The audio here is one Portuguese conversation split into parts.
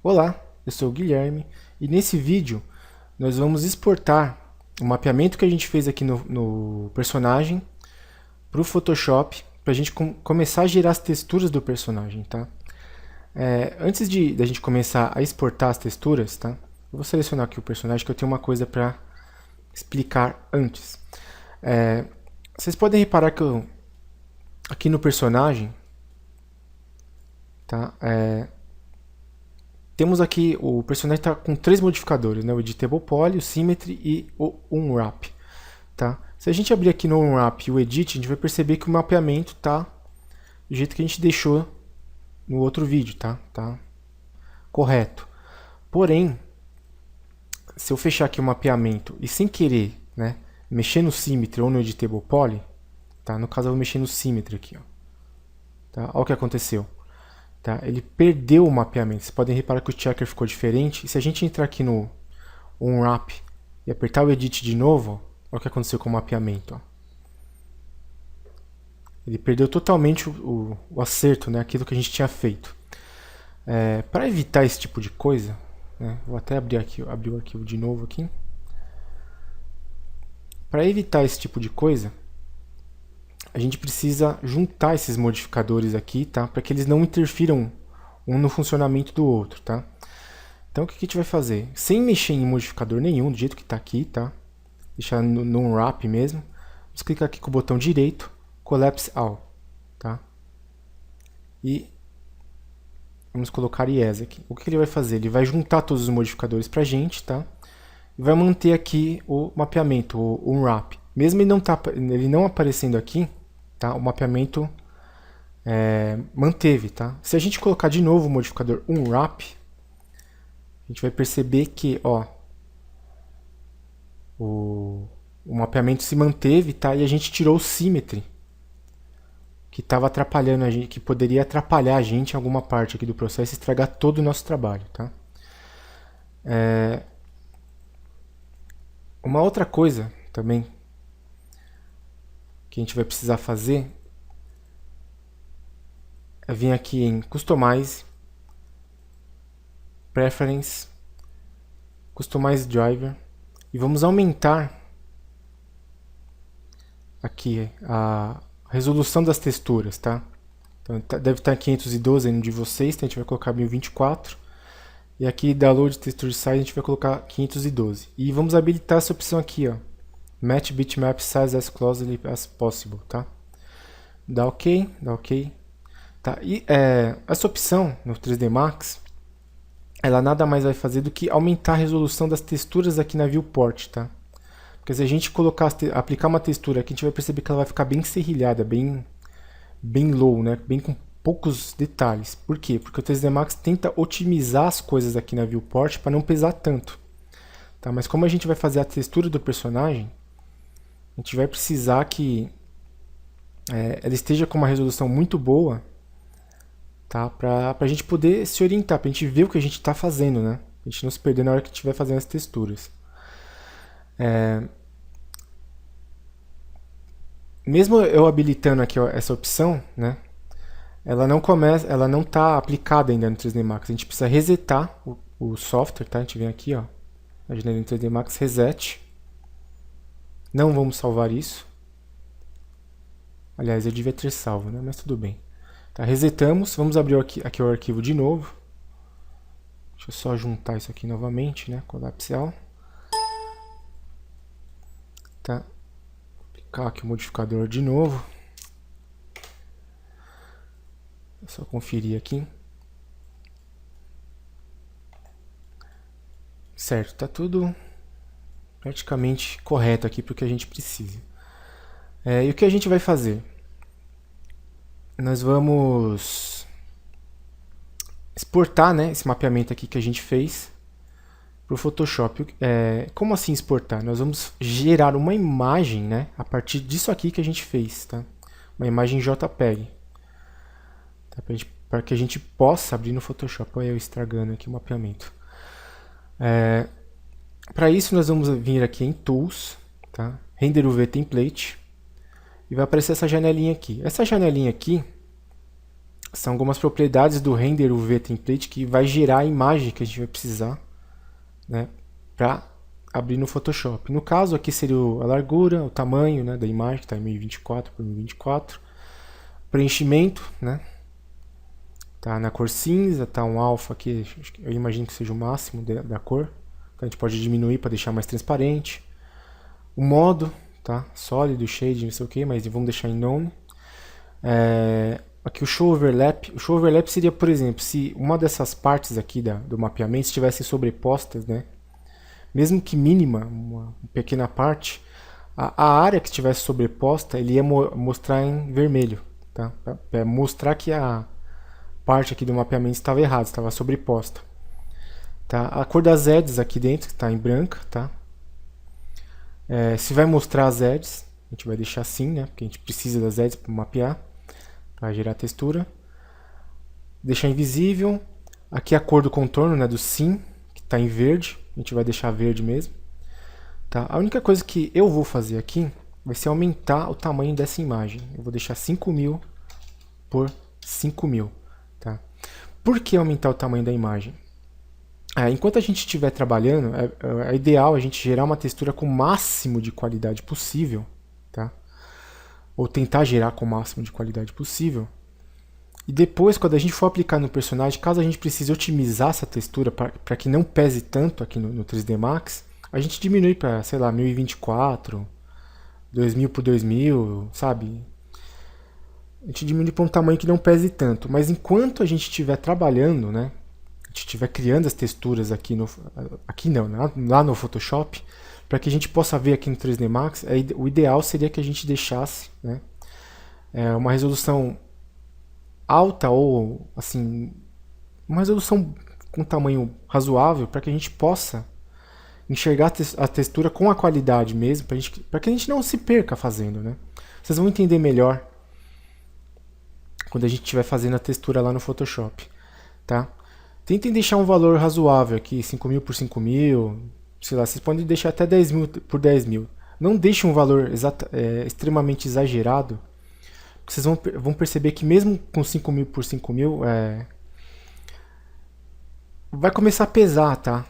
Olá, eu sou o Guilherme e nesse vídeo nós vamos exportar o mapeamento que a gente fez aqui no personagem para o Photoshop para a gente começar a gerar as texturas do personagem, tá? Antes da gente começar a exportar as texturas, tá? Eu vou selecionar aqui o personagem que eu tenho uma coisa para explicar antes. Vocês podem reparar que aqui no personagem, tá? Temos aqui, o personagem está com três modificadores, né? O Editable Poly, o Symmetry e o Unwrap. Tá? Se a gente abrir aqui no Unwrap e o Edit, a gente vai perceber que o mapeamento está do jeito que a gente deixou no outro vídeo, tá? Tá correto. Porém, se eu fechar aqui o mapeamento e sem querer, né, mexer no Symmetry ou no Editable Poly, tá? No caso eu vou mexer no Symmetry aqui, ó. Tá? Olha o que aconteceu. Tá? Ele perdeu o mapeamento. Vocês podem reparar que o checker ficou diferente. E se a gente entrar aqui no Unwrap e apertar o Edit de novo, olha o que aconteceu com o mapeamento. Ó. Ele perdeu totalmente o acerto, né? Aquilo que a gente tinha feito. Para evitar esse tipo de coisa, né? Vou até abrir o arquivo de novo aqui. Para evitar esse tipo de coisa, a gente precisa juntar esses modificadores aqui, tá? Para que eles não interfiram um no funcionamento do outro, tá? Então o que a gente vai fazer? Sem mexer em modificador nenhum, do jeito que está aqui, tá? Deixar no Unwrap mesmo. Vamos clicar aqui com o botão direito, Collapse All, tá? E vamos colocar Yes aqui. O que ele vai fazer? Ele vai juntar todos os modificadores para a gente, tá? E vai manter aqui o mapeamento, o Unwrap. Mesmo ele não aparecendo aqui, tá? O mapeamento manteve, tá? Se a gente colocar de novo o modificador Unwrap, a gente vai perceber que, ó, o mapeamento se manteve, tá? E a gente tirou o Symmetry, que estava atrapalhando a gente, que poderia atrapalhar a gente em alguma parte aqui do processo e estragar todo o nosso trabalho, tá? Uma outra coisa também que a gente vai precisar fazer é vir aqui em Customize, Preference, Customize Driver e vamos aumentar aqui a resolução das texturas, tá? Então, deve estar 512 aí no de vocês, então a gente vai colocar 1024 e aqui Download Texture Size a gente vai colocar 512 e vamos habilitar essa opção aqui, ó, Match Bitmap Size as Closely as Possible, tá? Dá OK, tá? E essa opção no 3D Max, ela nada mais vai fazer do que aumentar a resolução das texturas aqui na Viewport, tá? Porque se a gente aplicar uma textura aqui, a gente vai perceber que ela vai ficar bem serrilhada, bem low, né? Bem com poucos detalhes. Por quê? Porque o 3D Max tenta otimizar as coisas aqui na Viewport para não pesar tanto. Tá? Mas como a gente vai fazer a textura do personagem, a gente vai precisar que ela esteja com uma resolução muito boa, tá? Para a gente poder se orientar, para a gente ver o que a gente está fazendo, né? A gente não se perder na hora que estiver fazendo as texturas. Mesmo eu habilitando aqui, ó, essa opção, né? Ela não está aplicada ainda no 3D Max. A gente precisa resetar o software, tá? A gente vem aqui, ó, na janela do 3D Max, Reset. Não vamos salvar isso. Aliás, eu devia ter salvo, né? Mas tudo bem. Tá, resetamos. Vamos abrir aqui o arquivo de novo. Deixa eu só juntar isso aqui novamente, né? Collapse All. Tá. Aplicar aqui o modificador de novo. É só conferir aqui. Certo, tá tudo praticamente correto aqui para o que a gente precisa. E o que a gente vai fazer? Nós vamos exportar, né, esse mapeamento aqui que a gente fez para o Photoshop. Como assim exportar? Nós vamos gerar uma imagem, né, a partir disso aqui que a gente fez, tá? Uma imagem JPEG, tá? Para que a gente possa abrir no Photoshop. Olha eu estragando aqui o mapeamento. Para isso nós vamos vir aqui em Tools, tá? Render UV Template, e vai aparecer essa janelinha aqui. Essa janelinha aqui, são algumas propriedades do render UV template que vai gerar a imagem que a gente vai precisar, né, para abrir no Photoshop. No caso aqui seria a largura, o tamanho, né, da imagem, que está em 1024 por 1024. Preenchimento, né, tá na cor cinza, tá um alfa aqui, eu imagino que seja o máximo da cor. Então a gente pode diminuir para deixar mais transparente. O modo, tá, sólido, shade, não sei o que, mas vamos deixar em none. Aqui o show overlap. O show overlap seria, por exemplo, se uma dessas partes aqui do mapeamento estivessem sobrepostas, né, mesmo que mínima, uma pequena parte, a área que estivesse sobreposta, ele ia mostrar em vermelho, tá? Para mostrar que a parte aqui do mapeamento estava errada, estava sobreposta. Tá? A cor das edges aqui dentro está em branca, tá? Se vai mostrar as edges, a gente vai deixar assim, né? Porque a gente precisa das edges para mapear, para gerar textura. Deixar invisível. Aqui a cor do contorno, né? Do sim, que está em verde, a gente vai deixar verde mesmo. Tá? A única coisa que eu vou fazer aqui vai ser aumentar o tamanho dessa imagem. Eu vou deixar 5000 por 5000. Tá? Por que aumentar o tamanho da imagem? Enquanto a gente estiver trabalhando, é ideal a gente gerar uma textura com o máximo de qualidade possível, tá? Ou tentar gerar com o máximo de qualidade possível. E depois, quando a gente for aplicar no personagem, caso a gente precise otimizar essa textura para que não pese tanto aqui no 3D Max, a gente diminui para, sei lá, 1024, 2000 por 2000, sabe? A gente diminui para um tamanho que não pese tanto. Mas enquanto a gente estiver trabalhando, né? A gente estiver criando as texturas aqui lá no Photoshop, para que a gente possa ver aqui no 3D Max, o ideal seria que a gente deixasse, né, uma resolução alta ou assim, uma resolução com tamanho razoável para que a gente possa enxergar a textura com a qualidade mesmo, para que a gente não se perca fazendo, né? Vocês vão entender melhor quando a gente estiver fazendo a textura lá no Photoshop, tá? Tentem deixar um valor razoável aqui, 5000 por 5000, sei lá, vocês podem deixar até 10.000 por 10.000. Não deixe um valor extremamente exagerado, porque vocês vão perceber que mesmo com 5000 por 5000, vai começar a pesar, tá?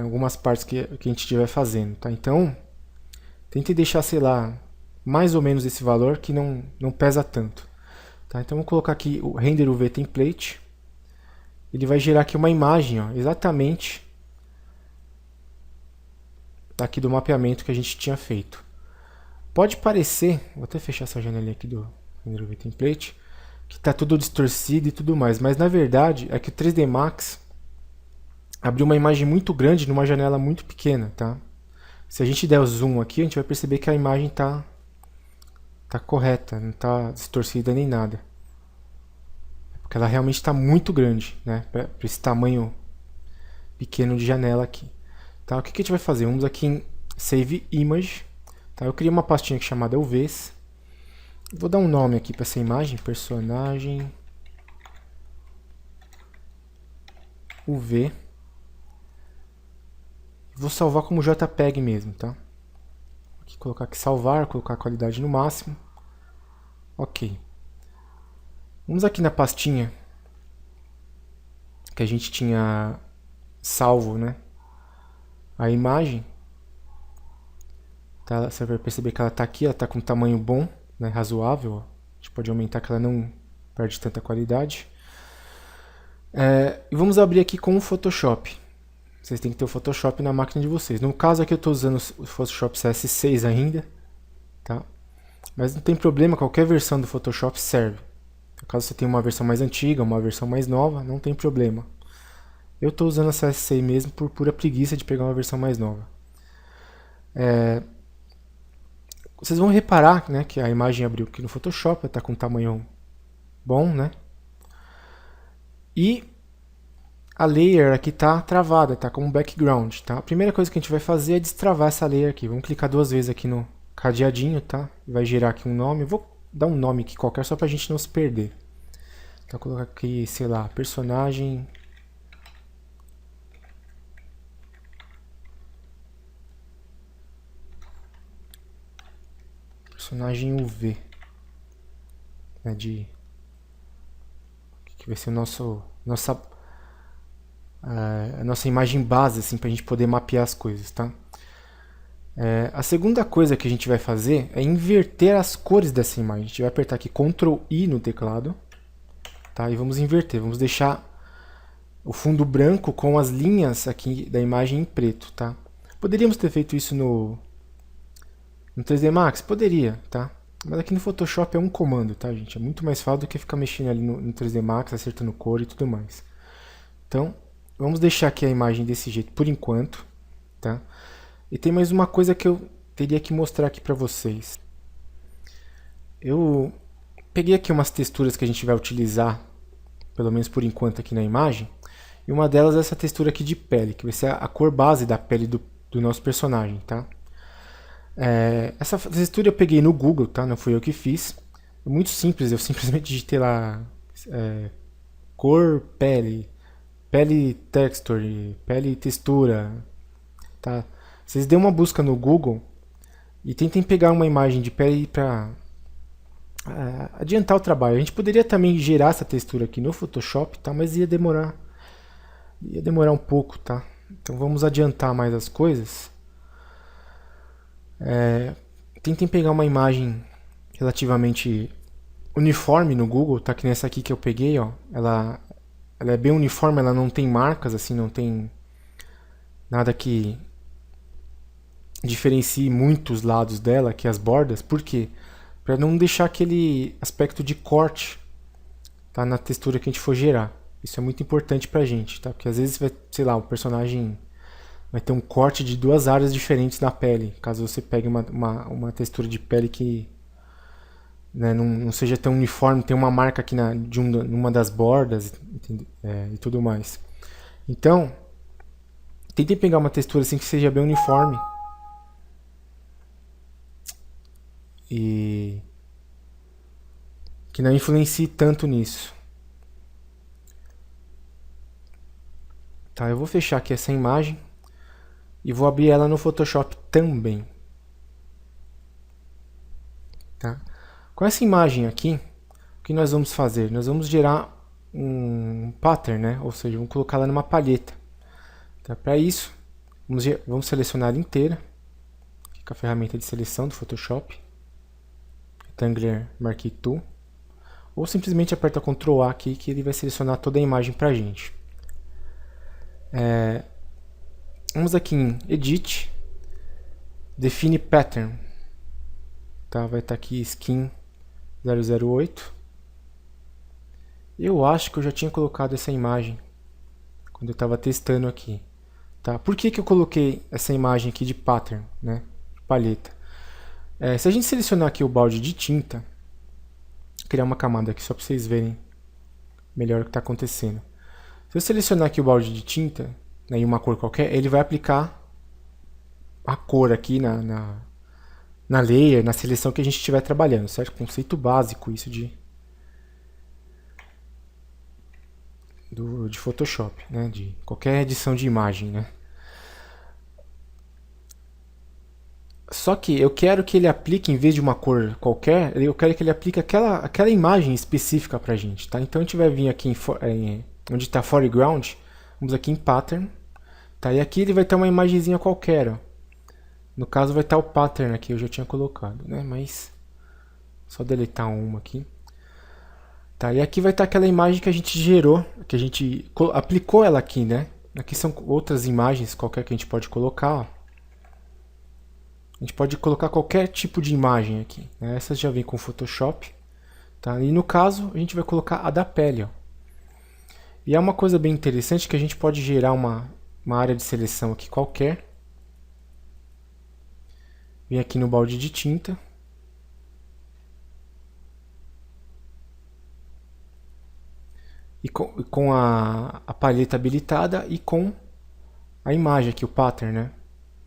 Algumas partes que a gente estiver fazendo, tá? Então, tente deixar, sei lá, mais ou menos esse valor que não pesa tanto. Tá? Então, vou colocar aqui o Render UV Template. Ele vai gerar aqui uma imagem, ó, exatamente aqui do mapeamento que a gente tinha feito. Pode parecer, vou até fechar essa janelinha aqui do Render UV Template, que está tudo distorcido e tudo mais, mas na verdade é que o 3D Max abriu uma imagem muito grande numa janela muito pequena, tá? Se a gente der o zoom aqui, a gente vai perceber que a imagem tá correta, não está distorcida nem nada. Porque ela realmente está muito grande, né? Para esse tamanho pequeno de janela aqui. Tá? O que a gente vai fazer? Vamos aqui em Save Image. Tá? Eu criei uma pastinha aqui chamada UVs. Vou dar um nome aqui para essa imagem. Personagem UV. Vou salvar como JPEG mesmo. Tá? Aqui, colocar aqui salvar, colocar a qualidade no máximo. Ok. Vamos aqui na pastinha que a gente tinha salvo, né? A imagem. Tá? Você vai perceber que ela está aqui, ela está com um tamanho bom, né? Razoável. Ó. A gente pode aumentar que ela não perde tanta qualidade. E vamos abrir aqui com o Photoshop. Vocês têm que ter o Photoshop na máquina de vocês. No caso aqui eu estou usando o Photoshop CS6 ainda. Tá? Mas não tem problema, qualquer versão do Photoshop serve. Caso você tenha uma versão mais antiga, uma versão mais nova, não tem problema. Eu estou usando a CS6 mesmo por pura preguiça de pegar uma versão mais nova. Vocês vão reparar, né, que a imagem abriu aqui no Photoshop, está com um tamanho bom, né? E a layer aqui está travada, está como background, tá? A primeira coisa que a gente vai fazer é destravar essa layer aqui. Vamos clicar duas vezes aqui no cadeadinho, tá? Vai gerar aqui um nome. Eu vou dar um nome aqui qualquer só para a gente não se perder. Então, vou colocar aqui, sei lá, personagem UV, né, vai ser a nossa imagem base, assim, para a gente poder mapear as coisas, tá? A segunda coisa que a gente vai fazer é inverter as cores dessa imagem. A gente vai apertar aqui Ctrl I no teclado, tá? E vamos inverter, vamos deixar o fundo branco com as linhas aqui da imagem em preto, tá? Poderíamos ter feito isso no 3D Max? Poderia, tá? Mas aqui no Photoshop é um comando, tá, gente? É muito mais fácil do que ficar mexendo ali no 3D Max, acertando cor e tudo mais. Então, vamos deixar aqui a imagem desse jeito por enquanto, tá? E tem mais uma coisa que eu teria que mostrar aqui para vocês. Eu peguei aqui umas texturas que a gente vai utilizar, pelo menos por enquanto aqui na imagem, e uma delas é essa textura aqui de pele, que vai ser a cor base da pele do nosso personagem, tá? Essa textura eu peguei no Google, tá? Não fui eu que fiz. É muito simples, eu simplesmente digitei lá cor, pele, pele texture, pele textura, tá? Vocês dêem uma busca no Google e tentem pegar uma imagem de pele para adiantar o trabalho. A gente poderia também gerar essa textura aqui no Photoshop, tá? Mas ia demorar um pouco, tá? Então vamos adiantar mais as coisas. Tentem pegar uma imagem relativamente uniforme no Google, tá? Que nessa aqui que eu peguei, ó. Ela é bem uniforme, ela não tem marcas, assim, não tem nada que diferencie muito os lados dela, aqui as bordas. Por quê? Para não deixar aquele aspecto de corte, tá, na textura que a gente for gerar. Isso é muito importante pra gente, tá? Porque às vezes vai, sei lá, o personagem vai ter um corte de duas áreas diferentes na pele, caso você pegue uma textura de pele que, né, não seja tão uniforme, tem uma marca aqui numa das bordas e tudo mais. Então, tentem pegar uma textura assim que seja bem uniforme e que não influencie tanto nisso. Tá, eu vou fechar aqui essa imagem e vou abrir ela no Photoshop também. Tá? Com essa imagem aqui, o que nós vamos fazer? Nós vamos gerar um pattern, né? Ou seja, vamos colocar ela numa palheta. Tá? Para isso, vamos selecionar ela inteira, aqui com a ferramenta de seleção do Photoshop, Rectangular Marquee Tool, ou simplesmente aperta Ctrl A aqui que ele vai selecionar toda a imagem para a gente. Vamos aqui em Edit, Define Pattern, tá? Vai estar aqui Skin 008. Eu acho que eu já tinha colocado essa imagem quando eu estava testando aqui, tá? Por que eu coloquei essa imagem aqui de pattern, né? Palheta. Se a gente selecionar aqui o balde de tinta, vou criar uma camada aqui só para vocês verem melhor o que está acontecendo. Se eu selecionar aqui o balde de tinta, né, em uma cor qualquer, ele vai aplicar a cor aqui na layer, na seleção que a gente estiver trabalhando, certo? Conceito básico isso de Photoshop, né? De qualquer edição de imagem, né? Só que eu quero que ele aplique, em vez de uma cor qualquer, eu quero que ele aplique aquela imagem específica pra gente, tá? Então a gente vai vir aqui onde está Foreground, vamos aqui em Pattern, tá? E aqui ele vai ter uma imagenzinha qualquer, ó. No caso vai estar o Pattern aqui, eu já tinha colocado, né? Mas só deletar uma aqui. Tá, e aqui vai estar aquela imagem que a gente gerou, que a gente aplicou ela aqui, né? Aqui são outras imagens qualquer que a gente pode colocar, ó. A gente pode colocar qualquer tipo de imagem aqui, né? Essas já vem com Photoshop, tá? E no caso a gente vai colocar a da pele, ó. E é uma coisa bem interessante que a gente pode gerar uma área de seleção aqui qualquer. Vem aqui no balde de tinta. E com a palheta habilitada e com a imagem aqui, o pattern, né?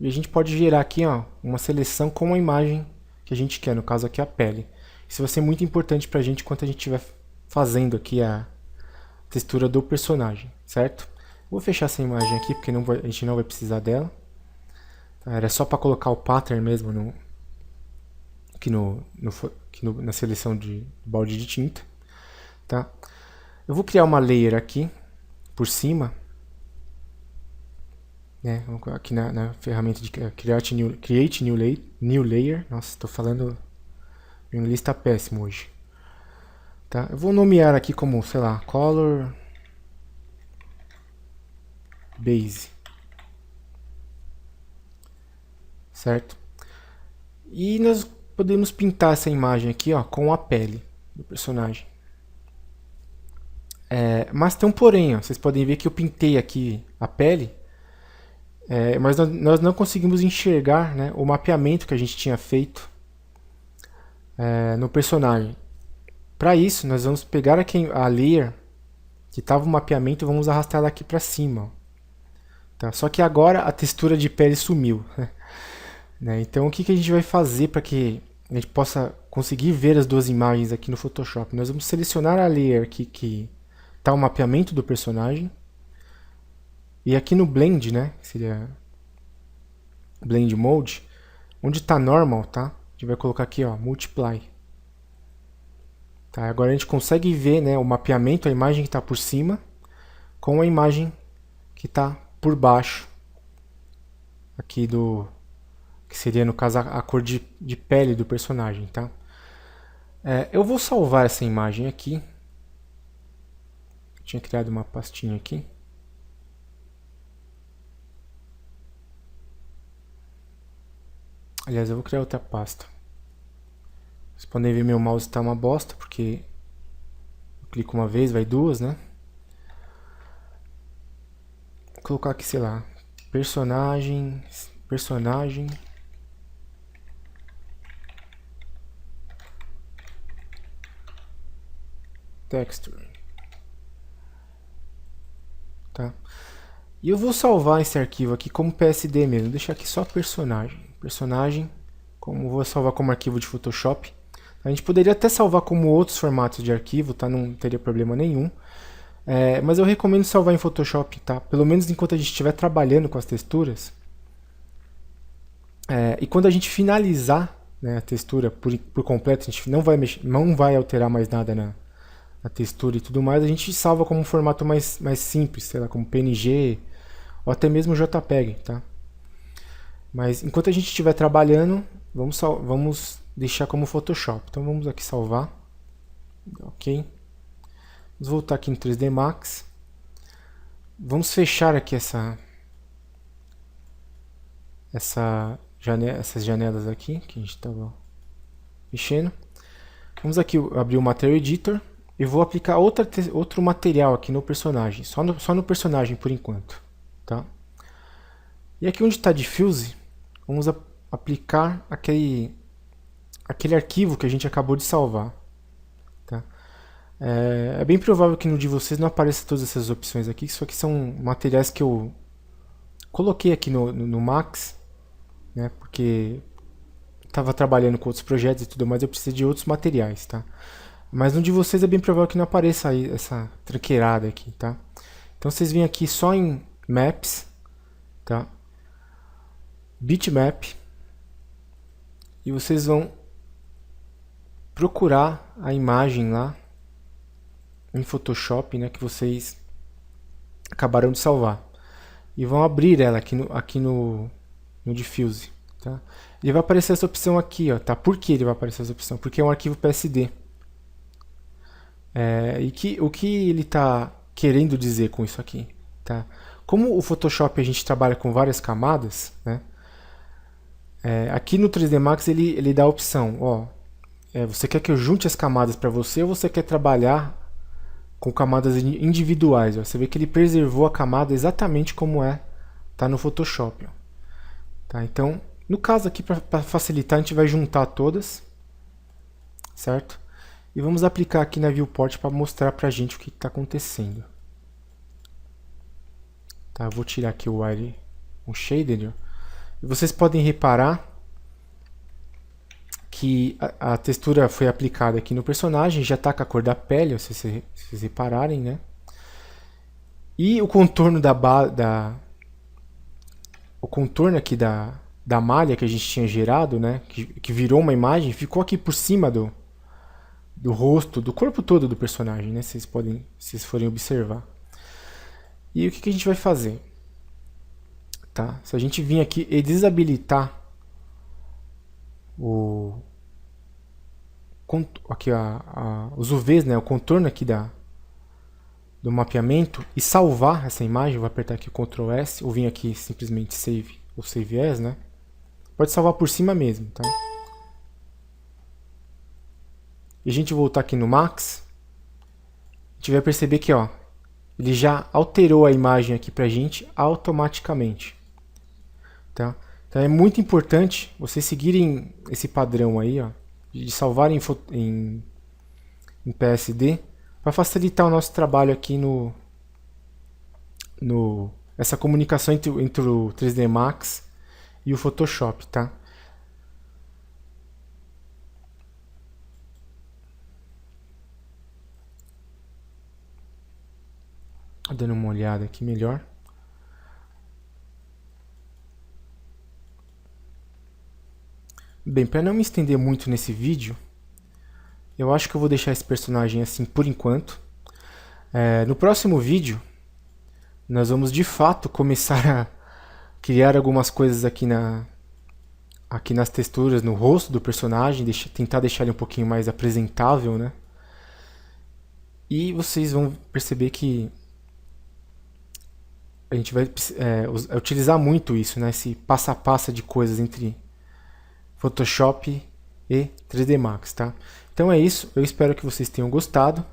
E a gente pode gerar aqui, ó, uma seleção com a imagem que a gente quer, no caso aqui a pele. Isso vai ser muito importante pra gente enquanto a gente estiver fazendo aqui a textura do personagem, certo? Vou fechar essa imagem aqui porque a gente não vai precisar dela. Tá? Era só para colocar o pattern mesmo aqui na seleção de balde de tinta. Tá? Eu vou criar uma layer aqui, por cima, né? Vamos aqui na ferramenta de Create New Layer. Nossa, estou falando... Meu inglês está péssimo hoje. Tá? Eu vou nomear aqui como, sei lá, Color Base. Certo? E nós podemos pintar essa imagem aqui, ó, com a pele do personagem. Mas tem um porém, ó. Vocês podem ver que eu pintei aqui a pele, mas nós não conseguimos enxergar, né, o mapeamento que a gente tinha feito no personagem. Para isso, nós vamos pegar aqui a layer que estava o mapeamento e vamos arrastar ela aqui para cima. Ó. Tá? Só que agora a textura de pele sumiu. Né? Então o que a gente vai fazer para que a gente possa conseguir ver as duas imagens aqui no Photoshop? Nós vamos selecionar a layer que está o mapeamento do personagem. E aqui no Blend, né, que seria Blend Mode, onde está Normal, tá? A gente vai colocar aqui, ó, Multiply. Tá? Agora a gente consegue ver, né, o mapeamento, a imagem que está por cima, com a imagem que está por baixo, aqui do... que seria, no caso, a cor de pele do personagem, tá? Eu vou salvar essa imagem aqui. Eu tinha criado uma pastinha aqui. Aliás, eu vou criar outra pasta. Vocês podem ver meu mouse está uma bosta, porque eu clico uma vez, vai duas, né? Vou colocar aqui, sei lá, personagem, texture. Tá? E eu vou salvar esse arquivo aqui como PSD mesmo, deixar aqui só personagem, como vou salvar como arquivo de Photoshop. A gente poderia até salvar como outros formatos de arquivo, tá? Não teria problema nenhum. Mas eu recomendo salvar em Photoshop, tá? Pelo menos enquanto a gente estiver trabalhando com as texturas. E quando a gente finalizar, né, a textura por completo, a gente não vai alterar mais nada na textura e tudo mais, a gente salva como um formato mais simples, sei lá, como PNG ou até mesmo JPEG, tá? Mas enquanto a gente estiver trabalhando, vamos deixar como Photoshop. Então vamos aqui salvar. Ok. Vamos voltar aqui no 3D Max. Vamos fechar aqui essas janelas aqui que a gente estava mexendo. Vamos aqui abrir o Material Editor e vou aplicar outro material aqui no personagem, só no personagem por enquanto, tá? E aqui onde está Diffuse, vamos aplicar aquele arquivo que a gente acabou de salvar, tá? É bem provável que no de vocês não apareça todas essas opções aqui, isso aqui são materiais que eu coloquei aqui no Max, né, porque estava trabalhando com outros projetos e tudo mais, eu precisei de outros materiais, tá? Mas no de vocês é bem provável que não apareça aí essa tranqueirada aqui, tá? Então vocês vêm aqui só em Maps, tá? Bitmap, e vocês vão procurar a imagem lá em Photoshop, né, que vocês acabaram de salvar. E vão abrir ela aqui no Diffuse. Tá? Ele vai aparecer essa opção aqui. Ó, tá? Por que ele vai aparecer essa opção? Porque é um arquivo PSD. O que ele está querendo dizer com isso aqui? Tá? Como o Photoshop a gente trabalha com várias camadas, né? Aqui no 3D Max ele dá a opção. Ó, você quer que eu junte as camadas para você ou você quer trabalhar com camadas individuais? Ó? Você vê que ele preservou a camada exatamente como tá no Photoshop. Ó. Tá? Então, no caso aqui, para facilitar, a gente vai juntar todas, certo? E vamos aplicar aqui na Viewport para mostrar para a gente o que está acontecendo. Tá? Eu vou tirar aqui o Shader. Ó. E vocês podem reparar que a textura foi aplicada aqui no personagem, já está com a cor da pele, se vocês repararem, né? E o contorno o contorno aqui da malha que a gente tinha gerado, né? Que virou uma imagem, ficou aqui por cima do rosto, do corpo todo do personagem, né? Vocês podem, se vocês forem observar. E o que a gente vai fazer? Tá? Se a gente vir aqui e desabilitar aqui os UVs, né? O contorno aqui do mapeamento e salvar essa imagem, vou apertar aqui o Ctrl S ou vir aqui simplesmente Save ou Save As, né? Pode salvar por cima mesmo, tá? E a gente voltar aqui no Max, a gente vai perceber que, ó, ele já alterou a imagem aqui pra gente automaticamente, tá? Então é muito importante vocês seguirem esse padrão aí, ó, de salvar em PSD, para facilitar o nosso trabalho aqui essa comunicação entre o 3D Max e o Photoshop, tá? Dando uma olhada aqui melhor. Bem, para não me estender muito nesse vídeo, eu acho que eu vou deixar esse personagem assim por enquanto. No próximo vídeo, nós vamos de fato começar a criar algumas coisas aqui nas texturas, no rosto do personagem, tentar deixar ele um pouquinho mais apresentável, né? E vocês vão perceber que a gente vai utilizar muito isso, né? Esse passo a passo de coisas entre Photoshop e 3D Max, tá? Então é isso, eu espero que vocês tenham gostado.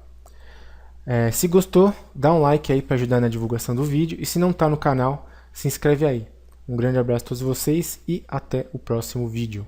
Se gostou, dá um like aí para ajudar na divulgação do vídeo, e se não está no canal, se inscreve aí. Um grande abraço a todos vocês e até o próximo vídeo.